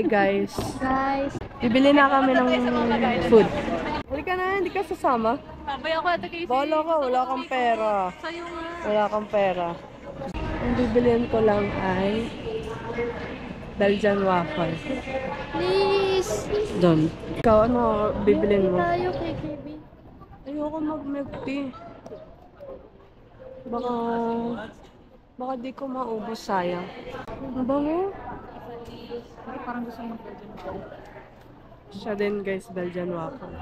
guys. Bibili na kami ng food. Halika na, hindi ka sasama. Bala ka, wala kang pera. Wala kang pera. Ang bibilihan ko lang ay Belgian waffle. Please. Doon. Ikaw, ano bibilin mo? Tayo kay KB. Ayoko mag-milk tea. Baka di ko maubos, sayang. Ano ba mo? Parang gusto mo Belgian waffle. Siya din guys, Belgian waffle.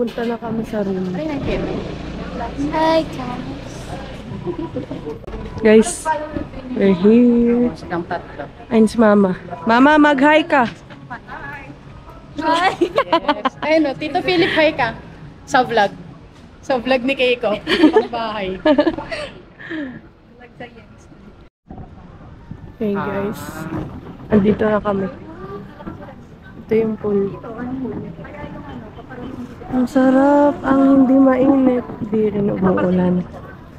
Punta na kami sa room. Hi, Guys, we're here. Ayun si Mama. Mama, mag-hi ka. Hi! Yes. Ayun o, Tito Philip, hi ka. Sa vlog. Sa vlog ni Keiko. Pagbahay. Okay guys. Andito na kami. Ito yung pool. Ang sarap. Ang hindi mainit. Hindi rin umuulan.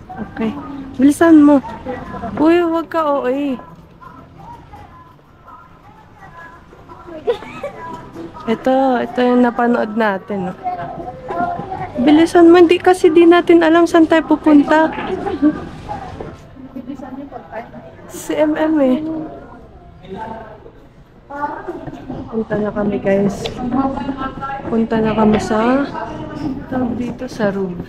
Okay. Bilisan mo. Uy, huwag ka OA. Ito yung napanood natin. Bilisan mo. Hindi kasi di natin alam saan tayo pupunta. Si MM eh. Punta na kami guys. Punta na kami sa dito sa room.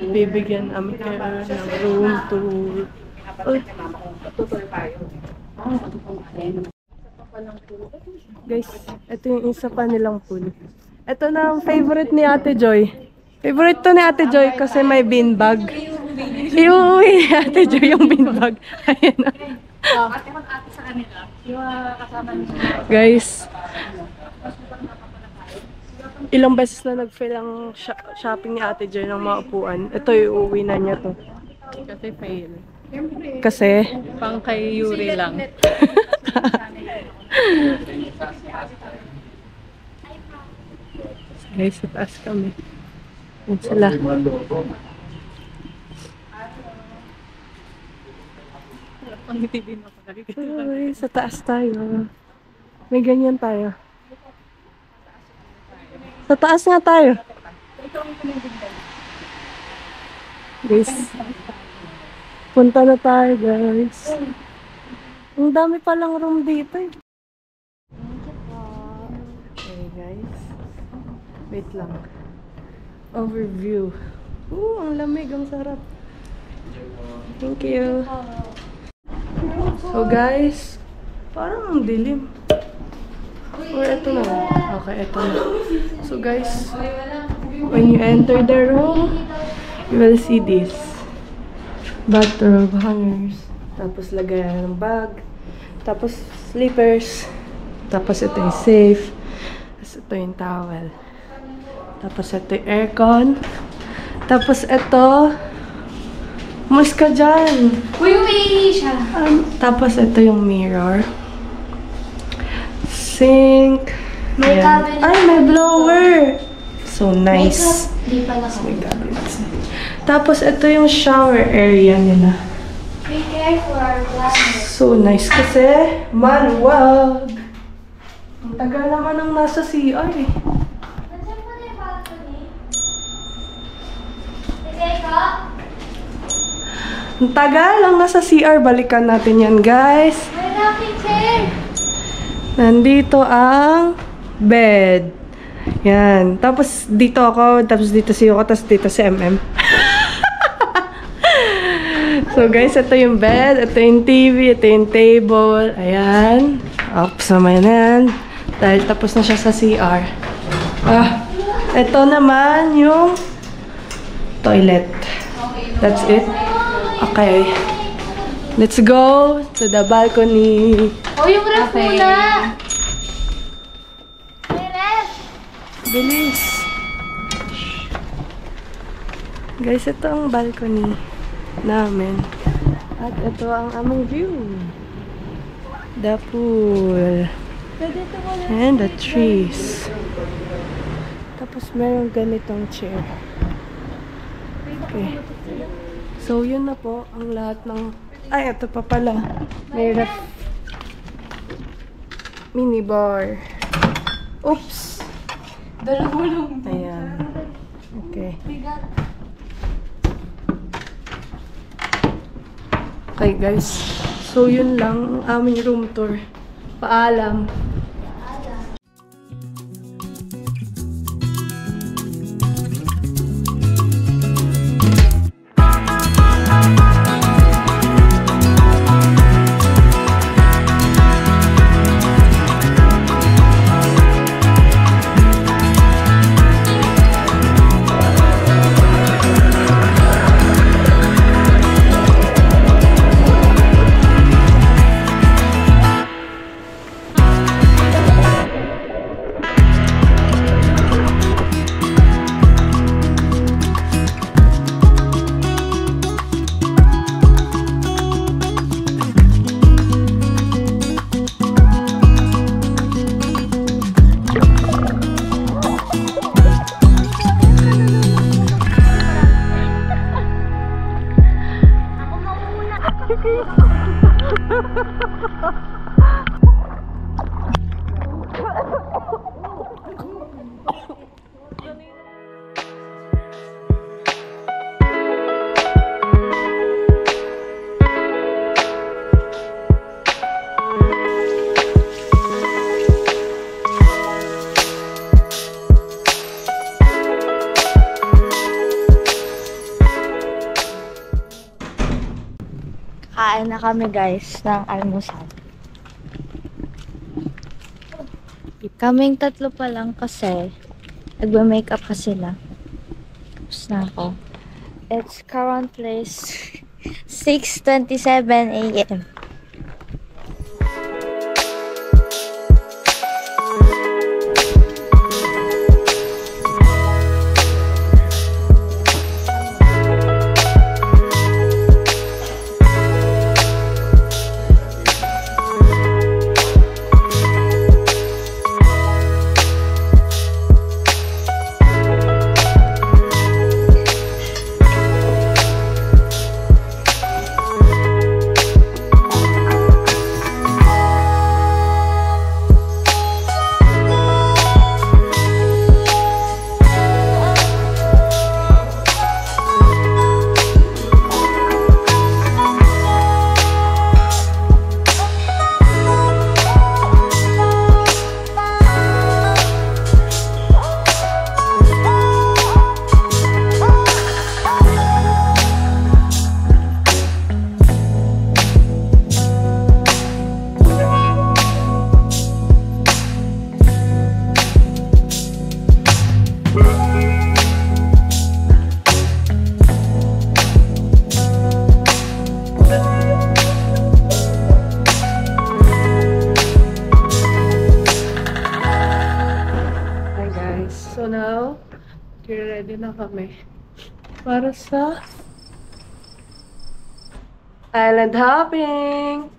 Bibigyan kami kayo ng room tour. Uy. Guys, ito yung isa pa nilang pool. Ito na ang favorite ni Ate Joy. Favorite to ni Ate Joy kasi may beanbag. Iuwi ni Ate Joy yung beanbag. Ayan na. Guys, ilang beses na nag-fail ang shopping ni Ate Joy ng mga upuan. Ito, iuwi na niya to. Kasi fail. Kasi? Pang kay Yuri lang. Guys, sa taas kami. Yan sila. Uy, sa taas tayo. May ganyan tayo. Sa taas nga tayo. Guys, punta na tayo guys. Ang dami palang room dito eh. Okay guys. Wait lang. Overview. Ang lamig, ang sarap. Thank you. So guys, Parang ang dilim. Or ito na. Okay, ito na. So guys, when you enter the room, you will see this. Bathrobe hangers. Tapos lagayan ng bag. Tapos slippers. Tapos ito yung safe. Tapos ito yung towel. Tapos ito yung aircon. Tapos ito, umalis ka dyan. Uy, umiihi siya. Tapos ito yung mirror. Sink. May Ayan. cabinet. Ay, may blower. So nice. Di pala ka. May cabinets. Tapos ito yung shower area nila. Be careful our glasses. So nice kasi maluwag. Ang tagal naman ang nasa CR eh. Nasaan mo na yung balcony? Teka. Ang tagal lang nasa CR. Balikan natin yan, guys. May rocking chair. Nandito ang bed. Yan. Tapos dito ako, tapos dito si Yoko, tapos dito si MM. So guys, ito yung bed, ito yung TV, ito yung table. Ayan. Ops naman yan. Dahil tapos na siya sa CR. Ito naman yung toilet. That's it. Okay. Let's go to the balcony. Oh, yung ref muna. May ref. Bilis. Guys, ito ang balcony namin. At ito ang aming view. The pool. And the trees. Tapos meron ganitong chair. Okay. So, yun na po ang lahat ng... Ay, ito pa pala. May ref. Minibar. Oops! Dalawa lang. Ayan. Okay. Okay, guys. So, yun lang ang aming room tour. Paalam. Kain na kami guys ng almusal. Kaming tatlo pa lang kasi nagbe-makeup pa sila. Tapos na ako. It's currently 6:27 AM. guys. So now, ready na kami para sa island hopping!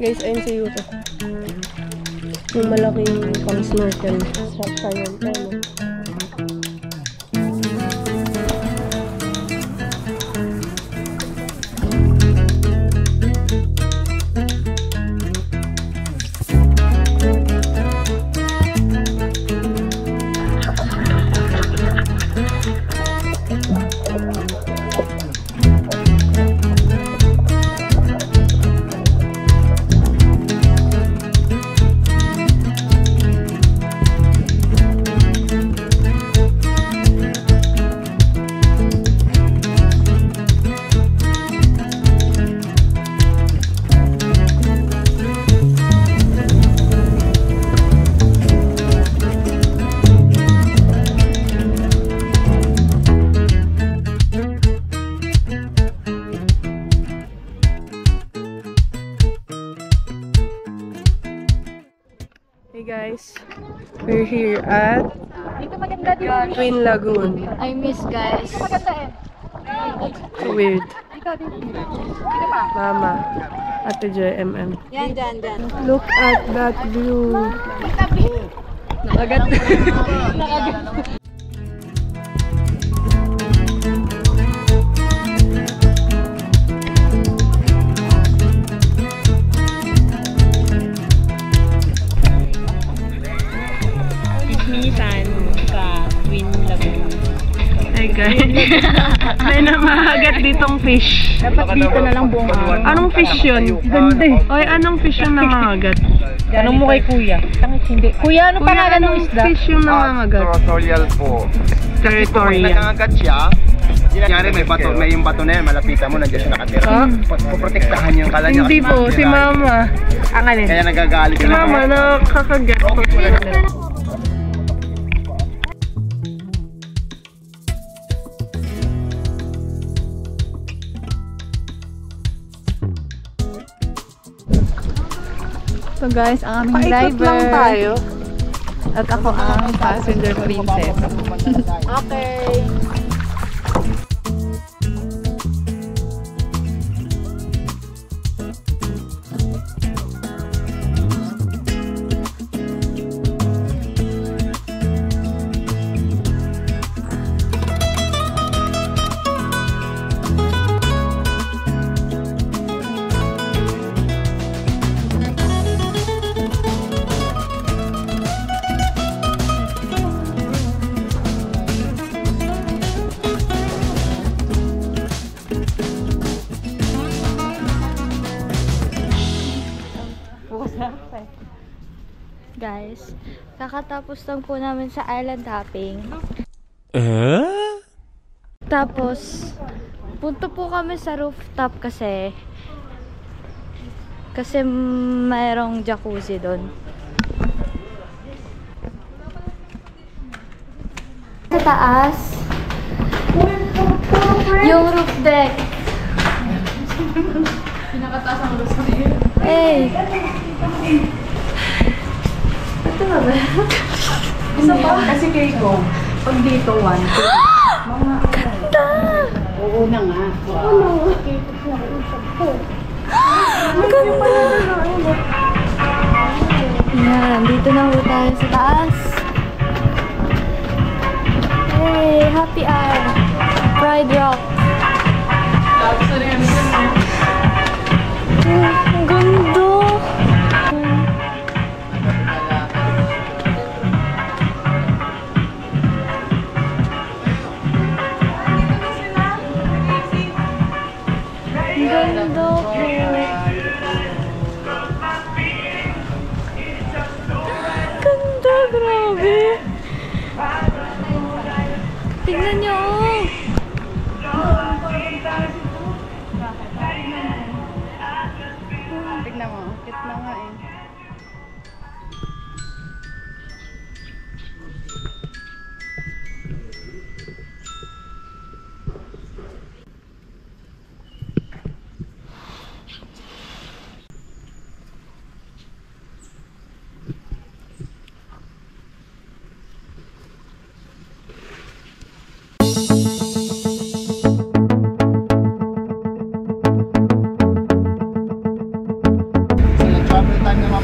Guys, ayun si Yuta. Yung malaking pang snorkel sa sayang tayo. Hey guys, we're here at Twin Lagoon. I miss guys. Weird. Mama, Ate Joy, MM. Yan, dyan, dyan. Look at that view. Nakagat. May namahagat ditong fish. Dapat dito na lang buong araw. Anong fish yun? Ganda eh. Oy, anong fish yung namahagat? Tanong mo kay kuya. Hindi. Kuya, ano pangalan ng Anong isda? fish yung namahagat? Territorial po. Pag Territorial. nangangagat siya, kunyari may bato, may yung bato na yan, malapitan mo, nandiyan siya nakatira. Ah? Puprotektahan yung kala niya. Hindi kasi po, si sira. mama. Ang alin? Kaya nagagalit Si mama nakakagat. So guys, ang aming Paikot driver. lang tayo. At ako ang passenger princess. Okay. Guys, kakatapos lang po namin sa island hopping. Tapos, punto po kami sa rooftop kasi mayroong jacuzzi doon. Sa taas, yung roof deck. Pinakataas ang gusto niya. Eh, ito ba ba? Isa pa? Kasi kay ko, pag dito, 1, 2, Ganda! Oo na nga. Yan, dito na po tayo sa taas. Hey, happy hour. Pride Rock. Tapos na rin Ang ganda. Ang ganda po. Ganda, grabe. Tingnan niyo, oh. Tignan mo, cute na nga eh. Travel time naman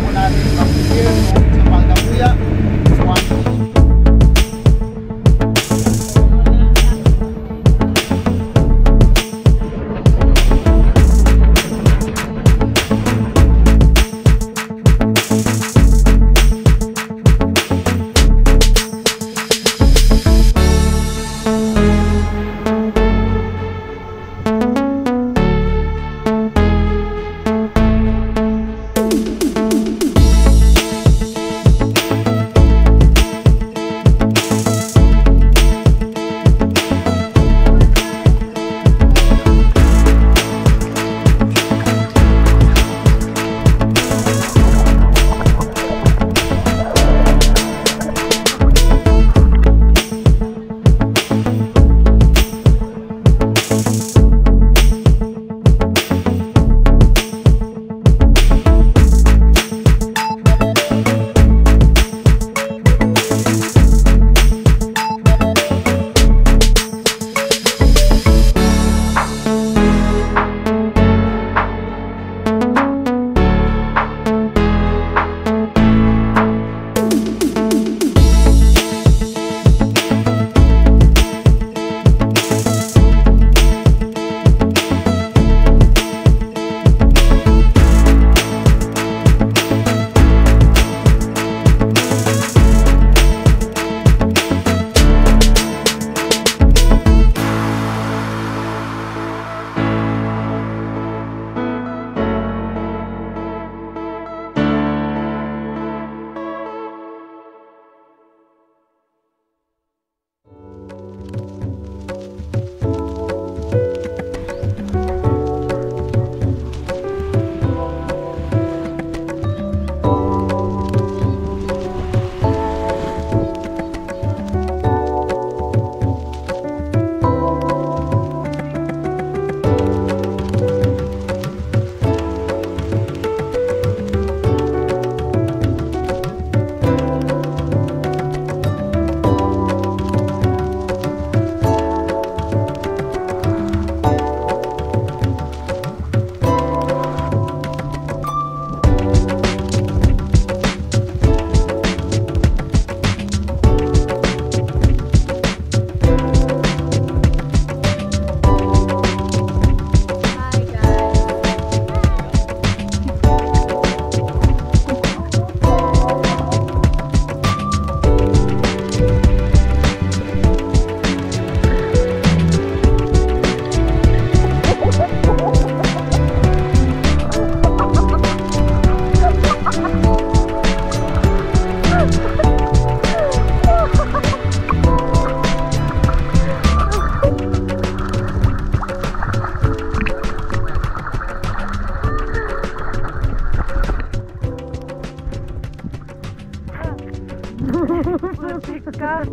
Putik ka.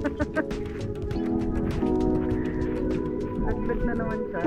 Laglag na naman siya.